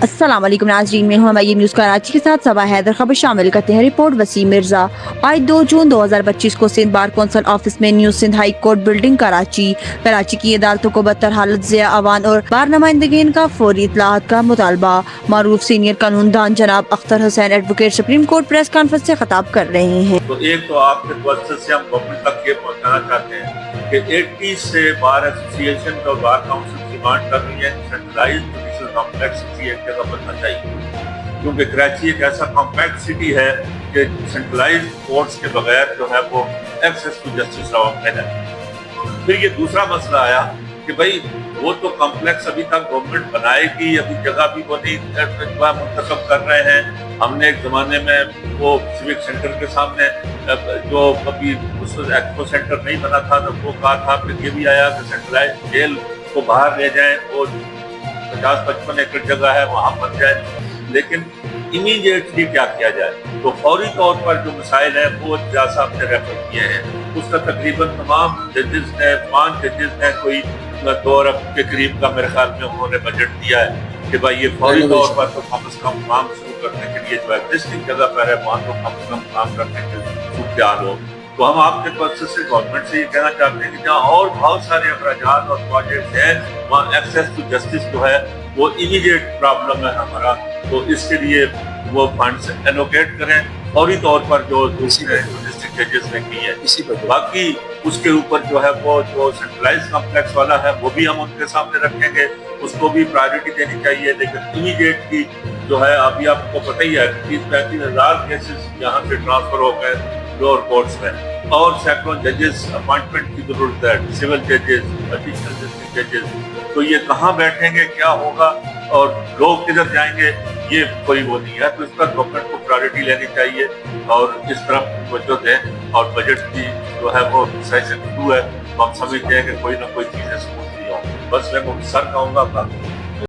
अस्सलाम वालेकुम नाज़रीन, मैं हूं हमारी न्यूज़ कराची के साथ सबा हैदर। खबर शामिल करते हैं। रिपोर्ट वसीम मिर्जा। आज 2 जून 2025 को सिंध बार कौंसिल ऑफिस में new Sindh high court building Karachi की अदालतों को बदतर हालत ज़िया अवान और बार नुमाइंदगीन का फौरी इत्तलाहत का मुतालबा। मारूफ सीनियर कानूनदान जनाब Akhtar Hussain advocate supreme court press conference से खिताब कर रहे हैं। तो एक तो आपके वजह से हम गवर्नमेंट तक ये पहुंचाना चाहते हैं कि 80 से बार एसोसिएशन और बार काउंसिल डिमांड कर रही है सेंट्रलाइज्ड जुडिशल कॉम्प्लेक्स सिटी एक जगह बनना चाहिए, क्योंकि कराची एक ऐसा कॉम्पैक्ट सिटी है कि सेंट्रलाइज्ड कोर्ट्स के बगैर जो है वो एक्सेस टू जस्टिस मुमकिन है। फिर ये दूसरा मसला आया कि भाई वो तो कॉम्प्लेक्स अभी तक गवर्नमेंट बनाएगी, अभी जगह भी वो नहीं मुंतखब कर रहे हैं। हमने एक जमाने में वो सिविक सेंटर के सामने जो अभी उस एक्सपो सेंटर नहीं बना था तो वो कहा था, फिर ये भी आया कि सेंट्रलाइज्ड जेल को बाहर ले जाएं और 50-55 एकड़ जगह है वहां बन जाए। लेकिन इमीडिएटली क्या किया जाए, तो फौरी तौर पर जो मसाइल है वो जज साहब ने रेफर किए हैं। उसका तकरीबन तमाम जजेस ने 5 जजेस ने कोई 2 अरब के करीब का मेरे ख्याल में उन्होंने बजट दिया है कि भाई ये फौरी तौर पर तो कम से कम काम शुरू करने के लिए जो एग्जिस्टिंग जगह पर है वहाँ तो कम से कम काम करने के सूरत हो। तो हम आपके पर्स से गवर्नमेंट से ये कहना चाहते हैं कि जहाँ और बहुत सारे अखराजात और प्रोजेक्ट हैं वहाँ एक्सेस टू जस्टिस जो है वो इमीडिएट प्रॉब्लम है हमारा, तो इसके लिए वो फंड्स एलोकेट करें फौरी तौर पर जो डिस्ट्रिक्ट जजेस ने की है। इसी पर बाकी उसके ऊपर जो है वो जो सेंट्रलाइज कॉम्प्लेक्स वाला है वो भी हम उनके सामने रखेंगे, उसको भी प्रायोरिटी देनी चाहिए। लेकिन इमीडिएटली जो है अभी आपको पता ही है 30-35 हज़ार केसेस यहाँ से ट्रांसफर हो गए लोअर कोर्ट्स में और सैकड़ों जजेस अपॉइंटमेंट की जरूरत है, सिविल जजेस, एडिशनल डिस्ट्रिक्ट जजेस। तो ये कहाँ बैठेंगे, क्या होगा और लोग किधर जाएंगे, ये कोई वो नहीं है। तो इस पर गवर्नमेंट को प्रायोरिटी लेनी चाहिए और इस तरफ तवज्जो दें। और बजट की जो है वो सेशन 2 है, तो हम समझते हैं कि कोई ना कोई चीज़ें स्मूथली हों। बस मैं सर कहूँगा